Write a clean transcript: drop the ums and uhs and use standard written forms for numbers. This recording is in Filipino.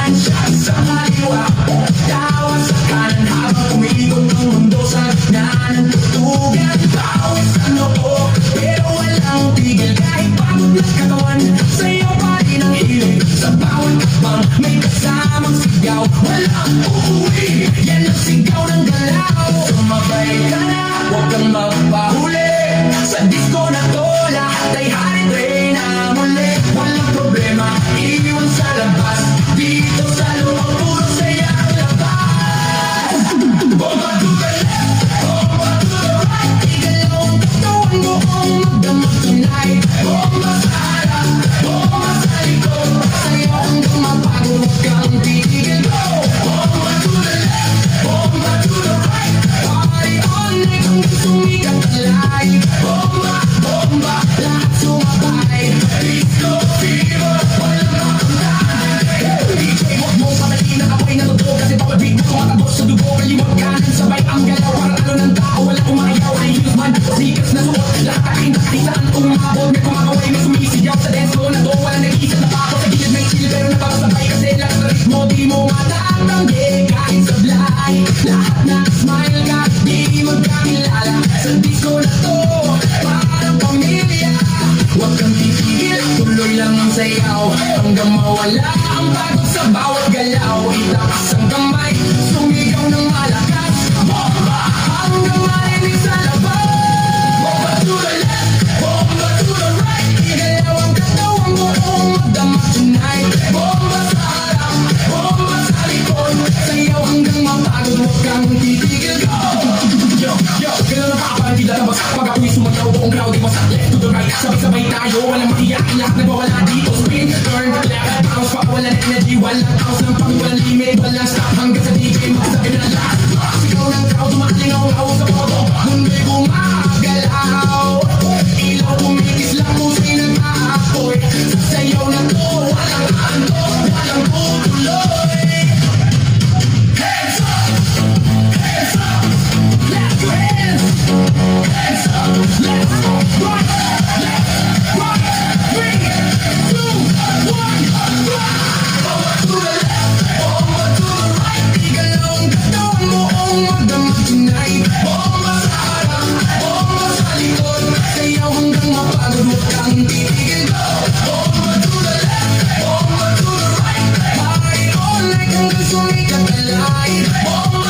Tansya sa kaliwa, tawa sa kanan habang umiikot ang mundo sa gitna ng tutugan. Bawis sa noo, pero walang tigil kahit pagod na katawan. Sa'yo pa rin ang hilig, sa bawat akbang may kasamang sigaw. Walang uuwi, yan ang sigaw ng galaw. Sumabay ka na, huwag kang magpahuli. Sa disco na to, lahat ay harit reyna muli. Walang problema, iwan sa labas. Dito sa loob, puro saya ang labas. Bomba to the left, bomba to the right. Igalaw ang katawan mo kung magdamag tonight. Bomba sa harap, bomba sa likod. Sa'yo hanggang mapagod, huwag kang titigil. Go! Bomba to the left, bomba to the right. Party all night hanggang sumikat ang light. Bomba, bomba, lahat sumabay. Disco fever, walang makamdahan. DJ, huwag mong patayin ang apoy na totoo. Kasi bawat beat mo tumatagos sa dugo. Kaliwag kanan, sabay ang galaw. Parang ano ng tao, walang umayaw. Ay heels man, sikas na suot. Lahat ay nakakisaan umabot. May kumakaway, may sumisigaw sa dance floor na to. Walang nag-iisip na ako sa gilid, may chill. Pero napapasabay kasi lahat na ritmo. Di mo matatanggi kahit sablay. Lahat na smile ka, di magkakilala. Sa disco na to, parang pamilya. Huwag kang titigil, tuloy lang ang sayaw. Hanggang mawala ang pagod sa bawat galaw. Itaas ang kamay, sumigaw ng malakas. Bomba, hanggang marinig sa labas. Bomba to the left, bomba to the right. Igalaw ang katawan mo kung magdamag tonight. Bomba sa harap, bomba sa likod. Sayaw hanggang mapagod, huwag kang titigil. Go! Yo, yo, gano'n ang parang di lalabas. Pag ako'y sumayaw, buong crowd ay wasak. Left to the right, sabay-sabay tayo. Walang makiyakin, lahat nagwawala dito. Spin, turn, left, bounce pa. Walang energy, walang house ng pang walang limit. Walang stop hanggang sa DJ magsabi na last. Sigaw ng crowd, tumalingaw-ngaw sa photo. Mundo'y gumagalaw. Ilaw kumikis lang, musay nag-aapoy. Sa sayaw na to, walang antok, walang tutuloy. Hands up! Hands up! Clap your hands! Hands up! Let's rock! Let's rock! 3, 2, 1, rock! Bomba to the left, bomba to the right. Igalaw ang katawan mo kung magdamag tonight. Bomba sa harap, bomba sa likod. Sayaw hanggang mapagod, huwag kang titigil. Go! Bomba to the left, bomba to the right. Party all night hanggang sumikat ang light. Bomba